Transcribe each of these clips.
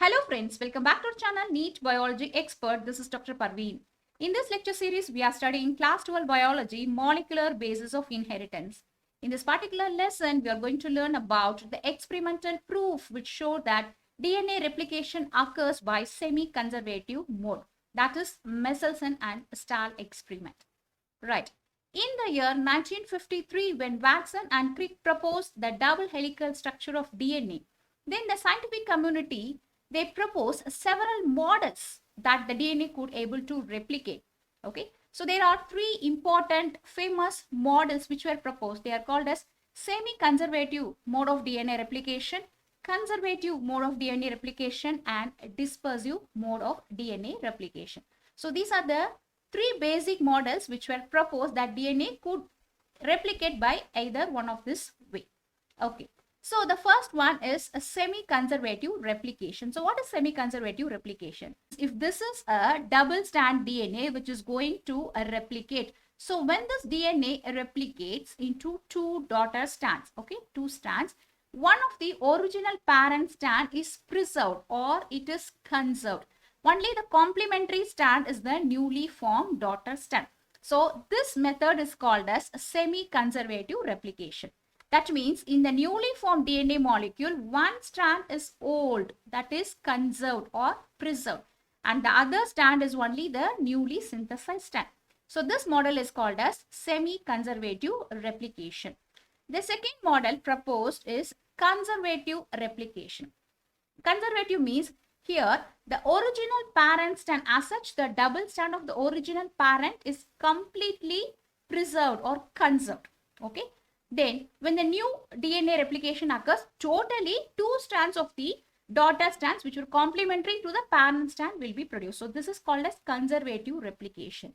Hello friends, welcome back to our channel Neet Biology Expert. This is Dr. Parveen. In this lecture series, we are studying Class 12 Biology, Molecular Basis of Inheritance. In this particular lesson, we are going to learn about the experimental proof which showed that DNA replication occurs by semi-conservative mode. That is Meselson and Stahl experiment. Right. In the year 1953, when Watson and Crick proposed the double helical structure of DNA, then the scientific community they proposed several models that the DNA could able to replicate. Okay, so there are three important famous models which were proposed. They are called as semi-conservative mode of DNA replication, conservative mode of DNA replication, and dispersive mode of DNA replication. So these are the three basic models which were proposed that DNA could replicate by either one of this way. Okay. So the first one is a semi-conservative replication. So what is semi-conservative replication? If this is a double strand DNA which is going to replicate. So when this DNA replicates into two daughter strands, okay, two strands, one of the original parent strand is preserved or it is conserved. Only the complementary strand is the newly formed daughter strand. So this method is called as semi-conservative replication. That means in the newly formed DNA molecule, one strand is old, that is conserved or preserved, and the other strand is only the newly synthesized strand. So this model is called as semi-conservative replication. The second model proposed is conservative replication. Conservative means here the original parent strand, as such the double strand of the original parent is completely preserved or conserved. Okay. Then, when the new DNA replication occurs, totally two strands of the daughter strands which are complementary to the parent strand will be produced. So, this is called as conservative replication.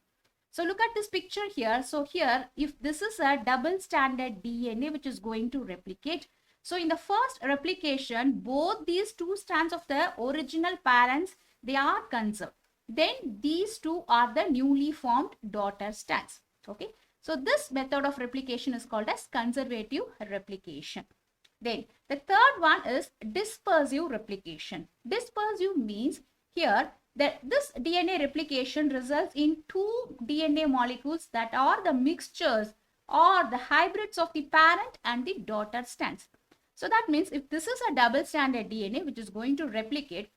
So, look at this picture here. So, here, if this is a double-stranded DNA which is going to replicate. So, in the first replication, both these two strands of the original parents, they are conserved. Then, these two are the newly formed daughter strands. Okay. So this method of replication is called as conservative replication. Then the third one is dispersive replication. Dispersive means here that this DNA replication results in two DNA molecules that are the mixtures or the hybrids of the parent and the daughter strands. So that means if this is a double-stranded DNA which is going to replicate,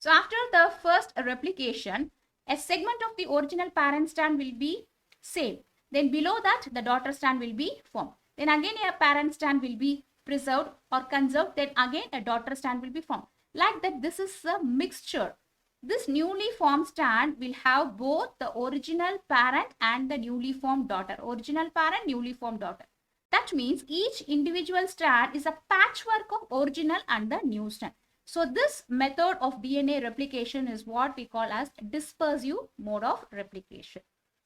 so after the first replication, a segment of the original parent strand will be same. Then below that, the daughter strand will be formed. Then again a parent strand will be preserved or conserved. Then again a daughter strand will be formed. Like that, this is a mixture. This newly formed strand will have both the original parent and the newly formed daughter. Original parent, newly formed daughter. That means each individual strand is a patchwork of original and the new strand. So this method of DNA replication is what we call as dispersive mode of replication.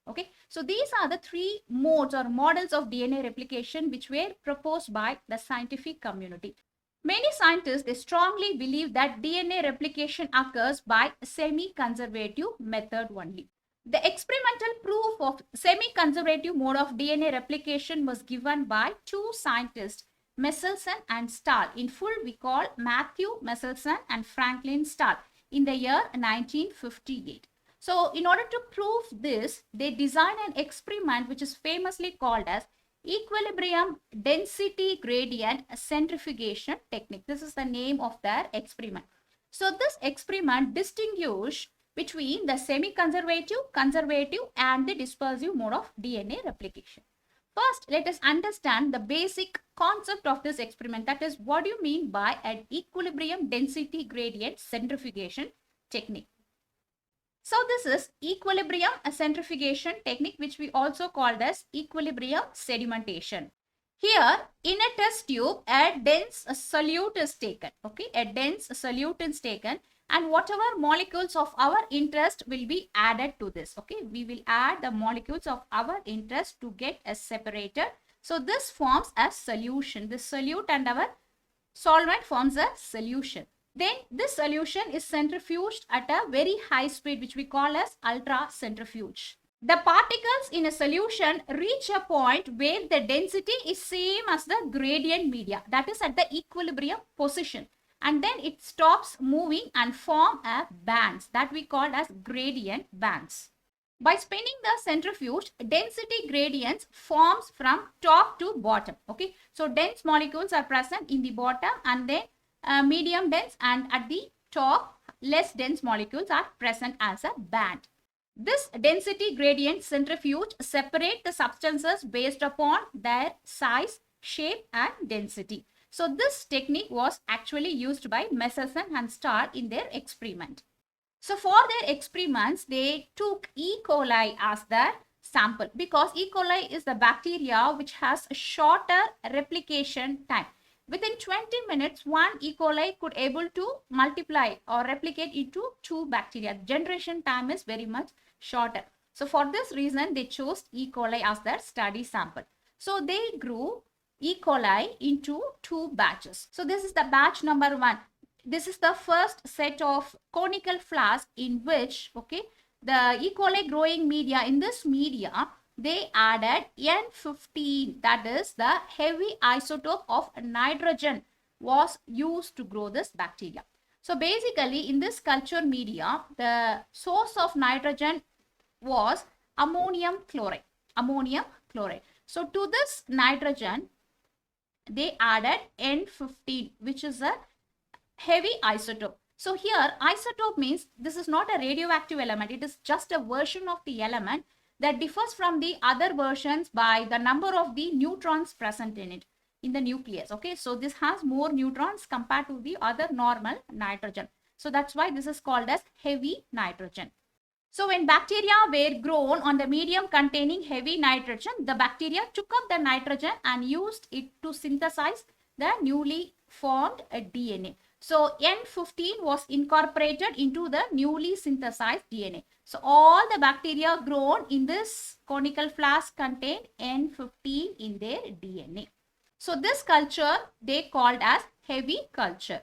Okay, so these are the three modes or models of DNA replication which were proposed by the scientific community. Many scientists, they strongly believe that DNA replication occurs by semi-conservative method only. The experimental proof of semi-conservative mode of DNA replication was given by two scientists, Meselson and Stahl. In full, we call Matthew Meselson and Franklin Stahl in the year 1958. So, in order to prove this, they designed an experiment which is famously called as equilibrium density gradient centrifugation technique. This is the name of their experiment. So, this experiment distinguished between the semi-conservative, conservative and the dispersive mode of DNA replication. First, let us understand the basic concept of this experiment. That is, what do you mean by an equilibrium density gradient centrifugation technique? So this is equilibrium centrifugation technique which we also called as equilibrium sedimentation. Here in a test tube a dense solute is taken. Okay, a dense solute is taken and whatever molecules of our interest will be added to this. Okay, we will add the molecules of our interest to get a separator. So this forms a solution. This solute and our solvent forms a solution. Then this solution is centrifuged at a very high speed which we call as ultracentrifuge. The particles in a solution reach a point where the density is same as the gradient media, that is at the equilibrium position. and then it stops moving and form a bands that we call as gradient bands. By spinning the centrifuge, density gradients forms from top to bottom. Okay, so dense molecules are present in the bottom, and then medium dense, and at the top less dense molecules are present as a band. This density gradient centrifuge separate the substances based upon their size, shape and density. So this technique was actually used by Meselson and Stahl in their experiment. So for their experiments, they took E. coli as their sample because E. coli is the bacteria which has a shorter replication time. Within 20 minutes, one E. coli could able to multiply or replicate into 2 bacteria. Generation time is very much shorter. So for this reason, they chose E. coli as their study sample. So they grew E. coli into 2 batches. So this is the batch number 1. This is the first set of conical flask in which, okay, the E. coli growing media, in this media, they added N15, that is the heavy isotope of nitrogen was used to grow this bacteria. So basically in this culture media, the source of nitrogen was ammonium chloride. So to this nitrogen, they added N15, which is a heavy isotope. So here isotope means this is not a radioactive element. It is just a version of the element that differs from the other versions by the number of the neutrons present in it, in the nucleus. Okay, so this has more neutrons compared to the other normal nitrogen. So that's why this is called as heavy nitrogen. So when bacteria were grown on the medium containing heavy nitrogen, the bacteria took up the nitrogen and used it to synthesize the newly formed DNA. So N15 was incorporated into the newly synthesized DNA. So all the bacteria grown in this conical flask contain N15 in their DNA. So this culture they called as heavy culture.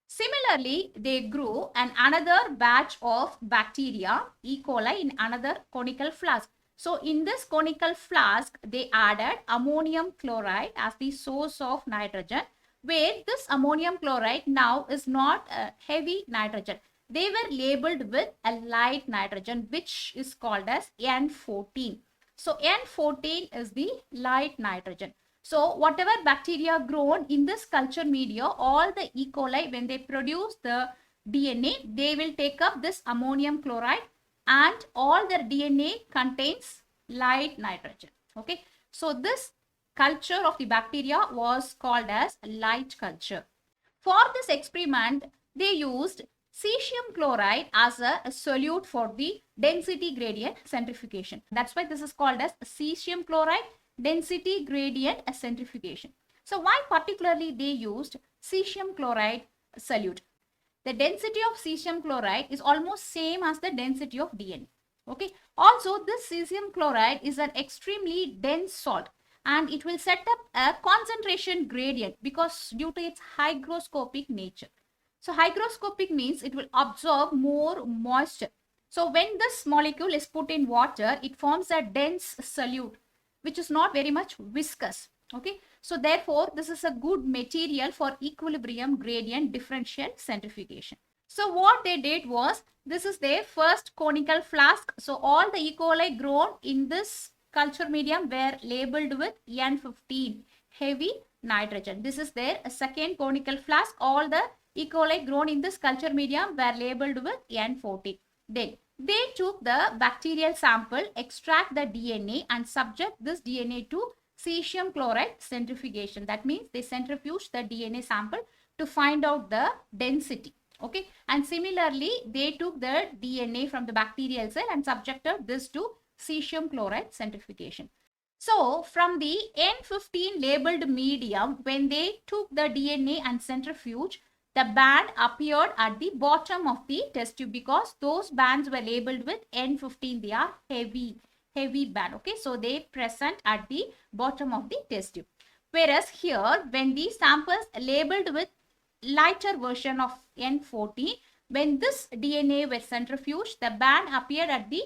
Similarly, they grew another batch of bacteria, E. coli, in another conical flask. So in this conical flask, they added ammonium chloride as the source of nitrogen, where this ammonium chloride now is not a heavy nitrogen. They were labeled with a light nitrogen, which is called as N14. So N14 is the light nitrogen. So whatever bacteria grown in this culture media, all the E. coli, when they produce the DNA, they will take up this ammonium chloride and all their DNA contains light nitrogen. Okay. So this culture of the bacteria was called as light culture. For this experiment, they used cesium chloride as a solute for the density gradient centrifugation. That's why this is called as cesium chloride density gradient centrifugation. So why particularly they used cesium chloride solute? The density of cesium chloride is almost same as the density of DNA. Okay. Also, this cesium chloride is an extremely dense salt, and it will set up a concentration gradient because due to its hygroscopic nature. So hygroscopic means it will absorb more moisture. So when this molecule is put in water, it forms a dense solute which is not very much viscous. Okay. So therefore, this is a good material for equilibrium gradient differential centrifugation. So what they did was, this is their first conical flask. So all the E. coli grown in this culture medium were labeled with N15, heavy nitrogen. This is their second conical flask. All the E. coli grown in this culture medium were labeled with N14. Then they took the bacterial sample, extract the DNA and subject this DNA to cesium chloride centrifugation. That means they centrifuge the DNA sample to find out the density. Okay. And similarly, they took the DNA from the bacterial cell and subjected this to cesium chloride centrifugation. So from the N15 labeled medium, when they took the DNA and centrifuge, the band appeared at the bottom of the test tube because those bands were labeled with N15. They are heavy band. Okay, so they present at the bottom of the test tube. Whereas here, when the samples labeled with lighter version of N14, when this DNA was centrifuged, the band appeared at the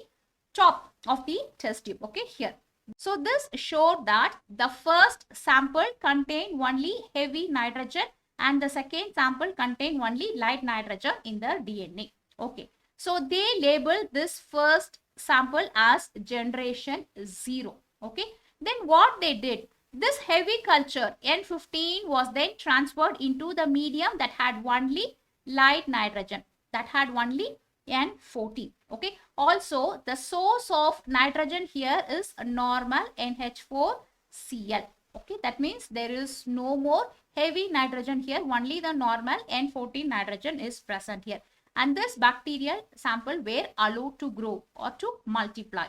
top of the test tube. Okay, here. So this showed that the first sample contained only heavy nitrogen and the second sample contained only light nitrogen in the DNA. Okay, so they labeled this first sample as generation 0. Okay, then what they did, this heavy culture N15 was then transferred into the medium that had only light nitrogen, that had only N14. Okay, also the source of nitrogen here is normal NH4Cl. Okay, that means there is no more heavy nitrogen here, only the normal N14 nitrogen is present here, and this bacterial sample were allowed to grow or to multiply.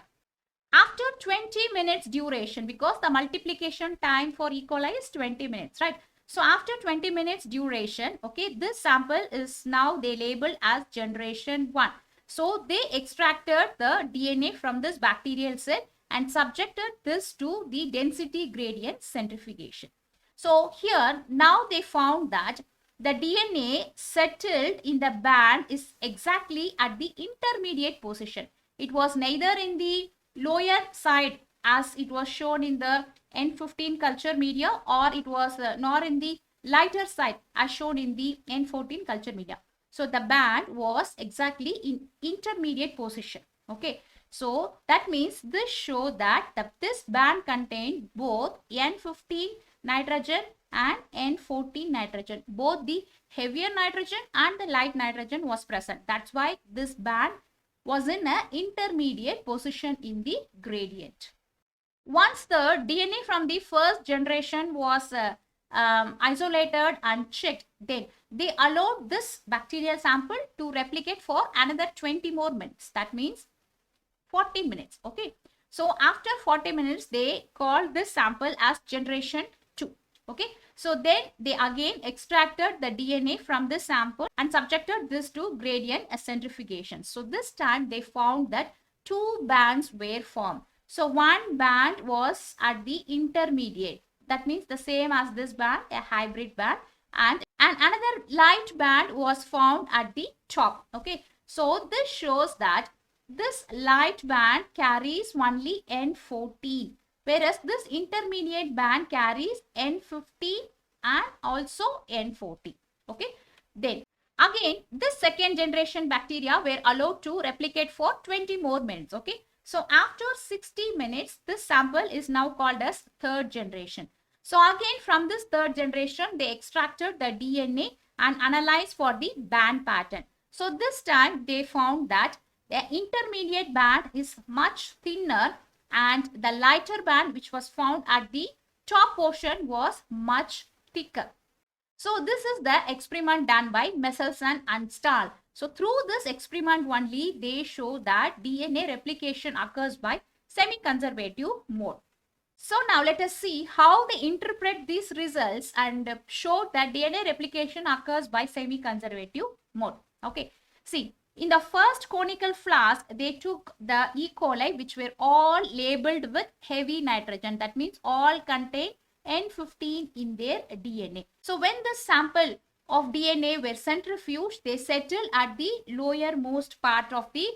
After 20 minutes duration, because the multiplication time for E. coli is 20 minutes, right? So after 20 minutes duration, okay, this sample is now they labeled as generation 1. So they extracted the DNA from this bacterial cell and subjected this to the density gradient centrifugation. So here now they found that the DNA settled in the band is exactly at the intermediate position. It was neither in the lower side as it was shown in the N15 culture media, or it was nor in the lighter side as shown in the N14 culture media. So the band was exactly in intermediate position. Okay, so that means this shows that this band contained both N15 nitrogen and N14 nitrogen. Both the heavier nitrogen and the light nitrogen was present. That's why this band was in an intermediate position in the gradient. Once the DNA from the first generation was isolated and checked, then they allowed this bacterial sample to replicate for another 20 more minutes. That means 40 minutes. Okay, so after 40 minutes they called this sample as generation 2. Okay, so then they again extracted the DNA from this sample and subjected this to gradient centrifugation. So this time they found that 2 bands were formed. So one band was at the intermediate, that means the same as this band, a hybrid band, and another light band was found at the top. Okay, so this shows that this light band carries only N14, whereas this intermediate band carries N15 and also N40. Okay, then again this second generation bacteria were allowed to replicate for 20 more minutes. Okay, so after 60 minutes this sample is now called as third generation. So again from this third generation they extracted the DNA and analyzed for the band pattern. So this time they found that the intermediate band is much thinner and the lighter band which was found at the top portion was much thicker. So this is the experiment done by Meselson and Stahl. So through this experiment only they show that DNA replication occurs by semi-conservative mode. So now let us see how they interpret these results and show that DNA replication occurs by semi-conservative mode. Okay, see, in the first conical flask, they took the E. coli which were all labeled with heavy nitrogen. That means all contain N15 in their DNA. So when the sample of DNA were centrifuged, they settle at the lowermost part of the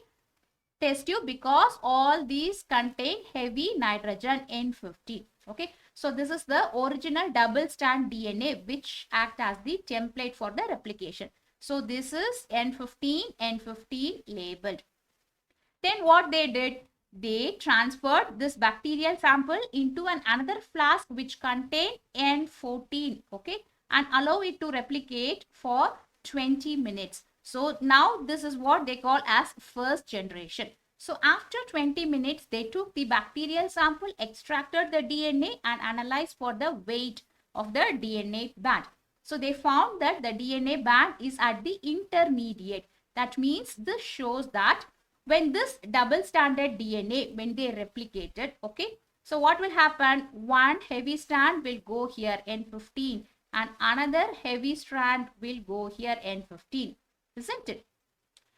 test tube because all these contain heavy nitrogen N15. Okay, so this is the original double strand DNA which act as the template for the replication. So this is N15, N15 labeled. Then what they did, they transferred this bacterial sample into another flask which contained N14, okay, and allow it to replicate for 20 minutes. So now this is what they call as first generation. So after 20 minutes, they took the bacterial sample, extracted the DNA and analyzed for the weight of the DNA band. So they found that the DNA band is at the intermediate. That means this shows that when this double stranded DNA, when they replicated, okay, so what will happen? One heavy strand will go here N15 and another heavy strand will go here N15, isn't it?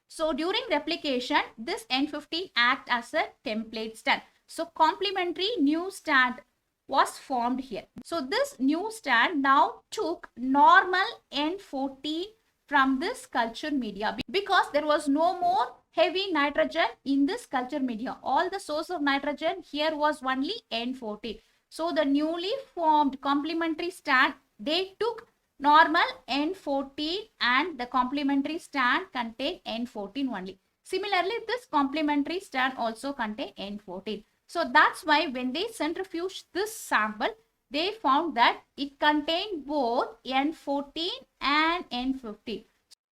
So during replication, this N15 act as a template strand. So complementary new strand was formed here. So this new strand now took normal N14 from this culture media because there was no more heavy nitrogen in this culture media. All the source of nitrogen here was only N14. So the newly formed complementary strand, they took Normal N14 and the complementary strand contain N14 only. Similarly, this complementary strand also contain N14. So that's why when they centrifuged this sample, they found that it contained both N14 and N15.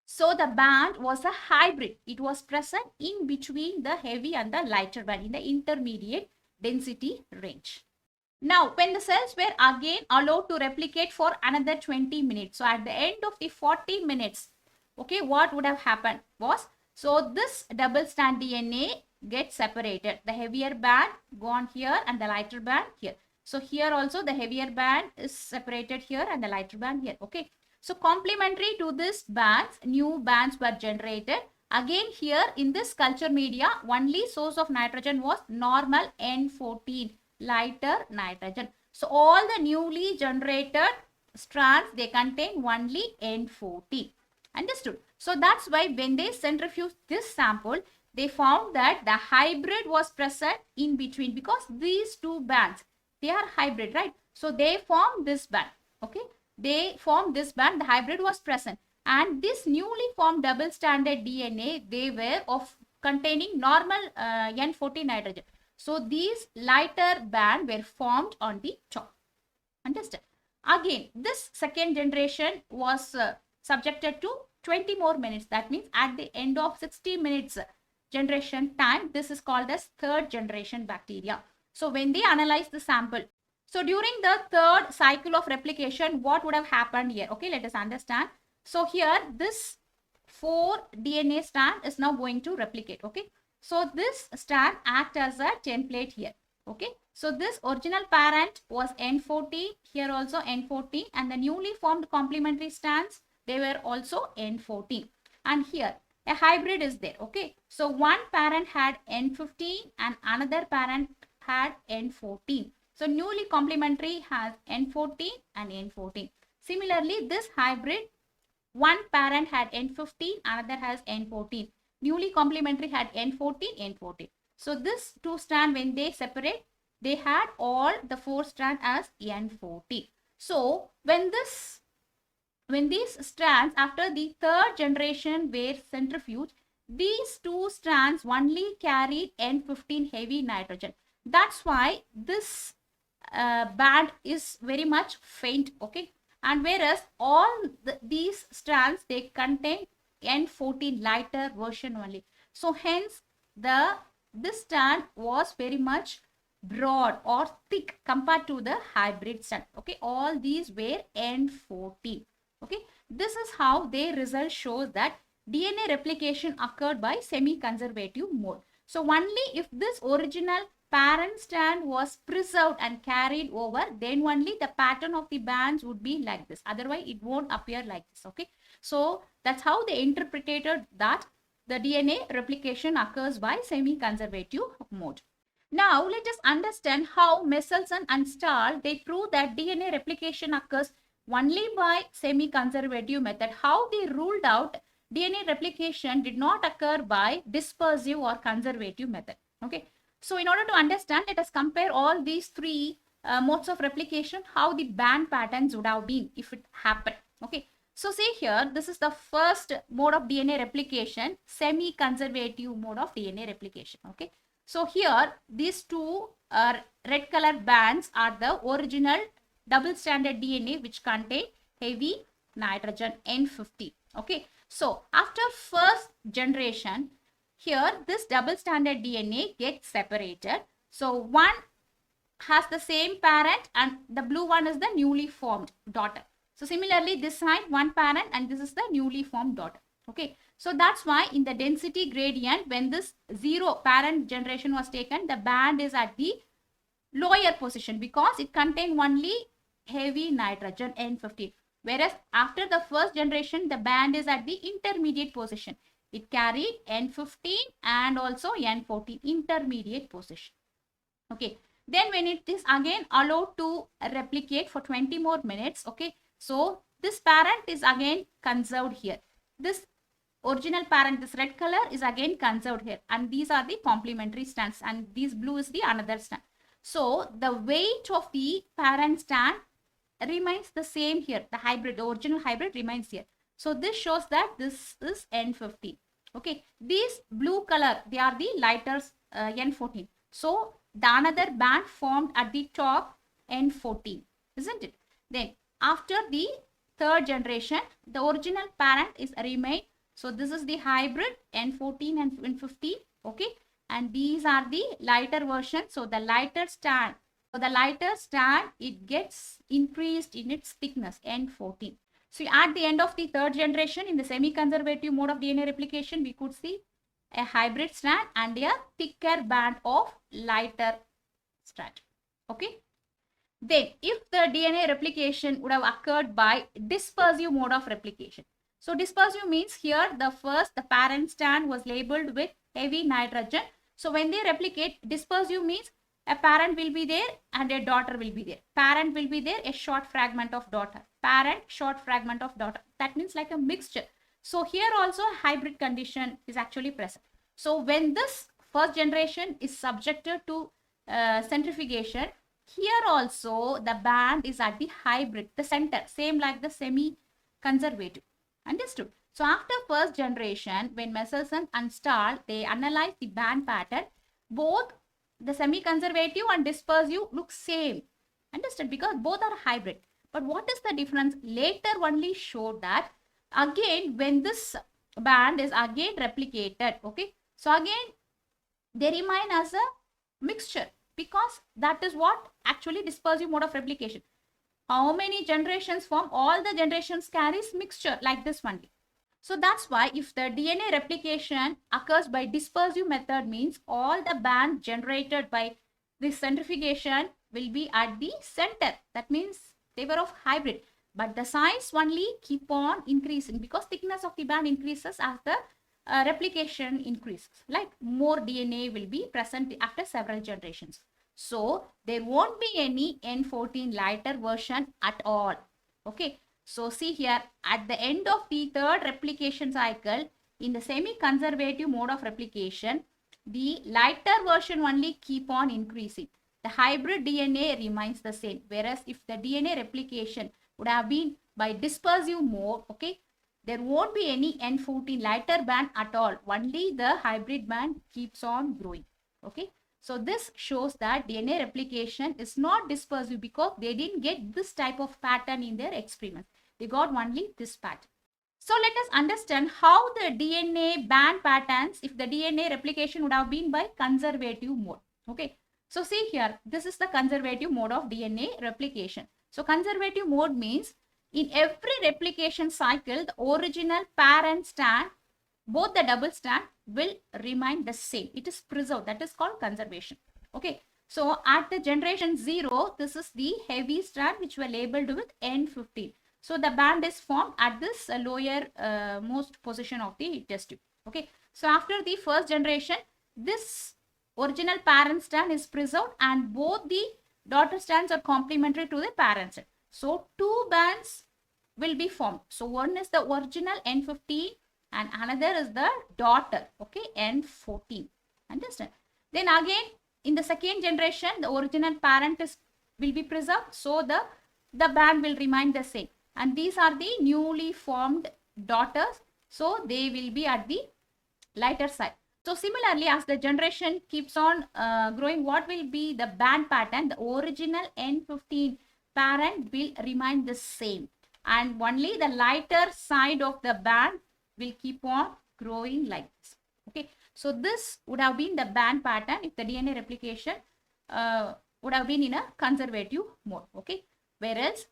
So the band was a hybrid. It was present in between the heavy and the lighter band in the intermediate density range. Now, when the cells were again allowed to replicate for another 20 minutes, so at the end of the 40 minutes, okay, what would have happened was, so this double strand DNA gets separated. The heavier band gone here and the lighter band here. So here also the heavier band is separated here and the lighter band here, okay. So complementary to this bands, new bands were generated. Again here in this culture media, only source of nitrogen was normal N14, lighter nitrogen. So all the newly generated strands, they contain only N14. Understood? So that's why when they centrifuged this sample, they found that the hybrid was present in between, because these two bands, they are hybrid, right? So they formed this band, okay? They formed this band, the hybrid was present. And this newly formed double stranded DNA, they were of containing normal N14 nitrogen. So these lighter band were formed on the top. Understand? Again, this second generation was subjected to 20 more minutes. That means at the end of 60 minutes generation time, this is called as third generation bacteria. So when they analyze the sample, so during the third cycle of replication, what would have happened here? Okay, let us understand. So here, this 4 DNA strand is now going to replicate. Okay, so this strand acts as a template here. Okay, so this original parent was N14, here also N14, and the newly formed complementary strands, they were also N14. And here a hybrid is there. Okay, so one parent had N15 and another parent had N14. So newly complementary has N14 and N14. Similarly, this hybrid, one parent had N15, another has N14. Newly complementary had N14, N14. So this two strand, when they separate, they had all the 4 strand as N14. So when these strands after the third generation were centrifuged, these two strands only carried N15 heavy nitrogen. That's why this band is very much faint, okay. And whereas all these strands, they contain N14 lighter version only. So hence this strand was very much broad or thick compared to the hybrid strand. Okay, all these were N14. Okay, this is how their result shows that DNA replication occurred by semi-conservative mode. So only if this original parent strand was preserved and carried over, then only the pattern of the bands would be like this. Otherwise, it won't appear like this. Okay, so that's how they interpreted that the DNA replication occurs by semi-conservative mode. Now, let us understand how Meselson and Stahl, they prove that DNA replication occurs only by semi-conservative method. How they ruled out DNA replication did not occur by dispersive or conservative method. Okay. So in order to understand, let us compare all these 3 modes of replication, how the band patterns would have been if it happened. Okay. So see here, this is the first mode of DNA replication, semi-conservative mode of DNA replication. Okay. So here, these 2 red color bands are the original double-stranded DNA which contain heavy nitrogen N50. Okay. So after first generation, here this double-stranded DNA gets separated. So one has the same parent and the blue one is the newly formed daughter. So similarly, this side one parent and this is the newly formed daughter. Okay. So that's why in the density gradient, when this 0 parent generation was taken, the band is at the lower position because it contained only heavy nitrogen N50. Whereas after the first generation, the band is at the intermediate position. It carried N15 and also N14, intermediate position. Okay. Then when it is again allowed to replicate for 20 more minutes, okay. So this parent is again conserved here. This original parent, this red color, is again conserved here. And these are the complementary strands and this blue is the another strand. So the weight of the parent strand remains the same here. The hybrid, the original hybrid remains here. So this shows that this is N15. Okay, these blue color, they are the lighter N14. So the another band formed at the top N14, isn't it? Then after the third generation, the original parent is remained. So this is the hybrid N14 and N15. Okay, and these are the lighter version. So the lighter strand, it gets increased in its thickness, N14. So at the end of the third generation, in the semi-conservative mode of DNA replication, we could see a hybrid strand and a thicker band of lighter strand. Okay. Then if the DNA replication would have occurred by dispersive mode of replication. So dispersive means here the parent strand was labeled with heavy nitrogen. So when they replicate, dispersive means a parent will be there and a daughter will be there. Parent will be there, a short fragment of daughter. Parent, short fragment of daughter. That means like a mixture. So here also a hybrid condition is actually present. So when this first generation is subjected to centrifugation, here also the band is at the hybrid, the center, same like the semi-conservative. Understood? So after first generation, when Meselson and Stahl, they analyzed the band pattern, both the semi-conservative and dispersive look same. Understood? Because both are hybrid. But what is the difference? Later only showed that again when this band is again replicated, okay, so again they remain as a mixture, because that is what actually dispersive mode of replication. How many generations form? All the generations carries mixture like this only. So that's why if the DNA replication occurs by dispersive method, means all the band generated by this centrifugation will be at the center. That means they were of hybrid, but the size only keep on increasing because thickness of the band increases as the replication increases. Like more DNA will be present after several generations. So there won't be any N14 lighter version at all. Okay. So see here at the end of the third replication cycle, in the semi-conservative mode of replication, the lighter version only keep on increasing. The hybrid DNA remains the same. Whereas if the DNA replication would have been by dispersive mode, okay, there won't be any N14 lighter band at all. Only the hybrid band keeps on growing. Okay. So this shows that DNA replication is not dispersive because they didn't get this type of pattern in their experiments. They got only this pattern. So let us understand how the DNA band patterns, if the DNA replication would have been by conservative mode. Okay. So see here, this is the conservative mode of DNA replication. So conservative mode means in every replication cycle, the original parent strand, both the double strand will remain the same. It is preserved. That is called conservation. Okay. So at the generation 0, this is the heavy strand which were labeled with N15. So the band is formed at this lower most position of the test tube. Okay. So after the first generation, this original parent strand is preserved and both the daughter strands are complementary to the parent strand. So two bands will be formed. So one is the original N15 and another is the daughter, okay, N14. Understand? Then again in the second generation, the original parent will be preserved. So the band will remain the same. And these are the newly formed daughters. So they will be at the lighter side. So similarly, as the generation keeps on growing, what will be the band pattern? The original N15 parent will remain the same. And only the lighter side of the band will keep on growing like this. Okay. So this would have been the band pattern if the DNA replication would have been in a conservative mode. Okay. Whereas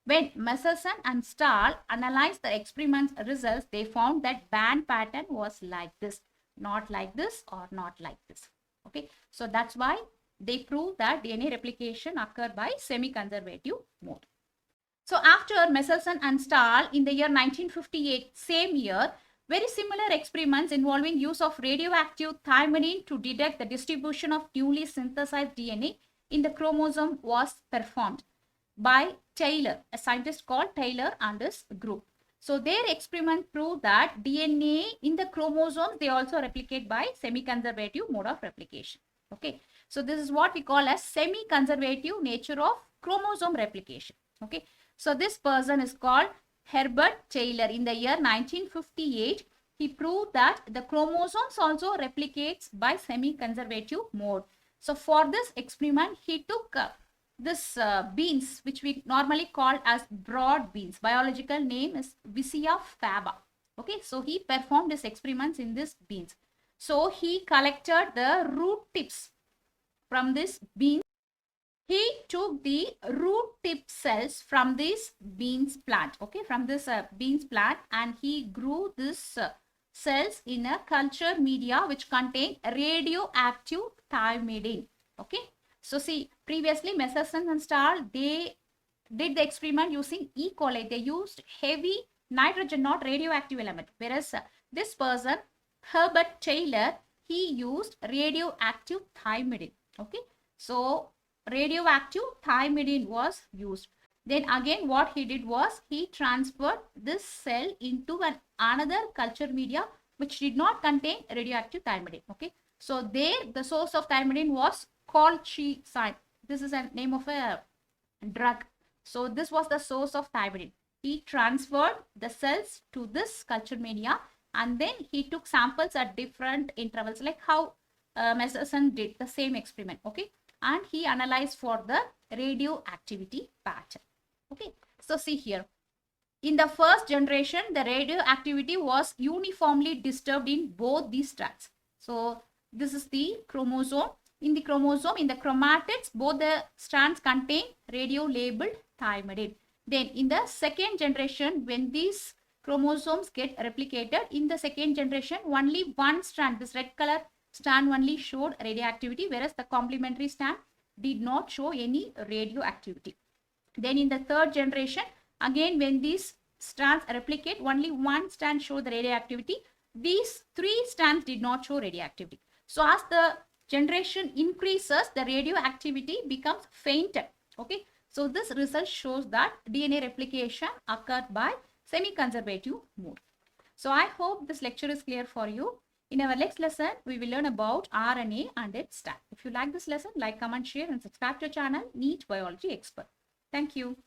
when Meselson and Stahl analyzed the experiment's results, they found that band pattern was like this, not like this or not like this. Okay. So that's why they proved that DNA replication occurred by semi-conservative mode. So after Meselson and Stahl in the year 1958, same year, very similar experiments involving use of radioactive thymidine to detect the distribution of newly synthesized DNA in the chromosome was performed by Taylor, a scientist called Taylor and his group. So their experiment proved that DNA in the chromosomes, they also replicate by semi-conservative mode of replication. Okay. So this is what we call as semi-conservative nature of chromosome replication. Okay, so this person is called Herbert Taylor. In the year 1958, he proved that the chromosomes also replicates by semi-conservative mode. So for this experiment, he took this beans, which we normally call as broad beans. Biological name is Vicia faba. Okay, so he performed his experiments in this beans. So he collected the root tips from this bean. He took the root tip cells from this beans plant, okay, from this beans plant, and he grew this cells in a culture media which contain radioactive thymidine. Okay, so see, previously Meselson and Stahl, they did the experiment using E. coli. They used heavy nitrogen, not radioactive element, whereas this person, Herbert Taylor, he used radioactive thymidine. Okay, so radioactive thymidine was used. Then again what he did was he transferred this cell into another culture media which did not contain radioactive thymidine. Okay, so there the source of thymidine was colchicine. This is a name of a drug. So this was the source of thymidine. He transferred the cells to this culture media, and then he took samples at different intervals, like how Meselson did the same experiment. Okay, and he analyzed for the radioactivity pattern. Okay, so see here, in the first generation the radioactivity was uniformly disturbed in both these strands. So this is the chromosome. In the chromosome, in the chromatids, both the strands contain radio labeled thymidine. Then in the second generation, when these chromosomes get replicated, in the second generation only one strand, this red color strand, only showed radioactivity, whereas the complementary strand did not show any radioactivity. Then in the third generation, again when these strands replicate, only one strand showed the radioactivity. These three strands did not show radioactivity. So as the generation increases, the radioactivity becomes fainter. Okay, so this result shows that DNA replication occurred by semi-conservative mode. So I hope this lecture is clear for you. In our next lesson, we will learn about RNA and its stack. If you like this lesson, like, comment, share, and subscribe to our channel, Neet Biology Expert. Thank you.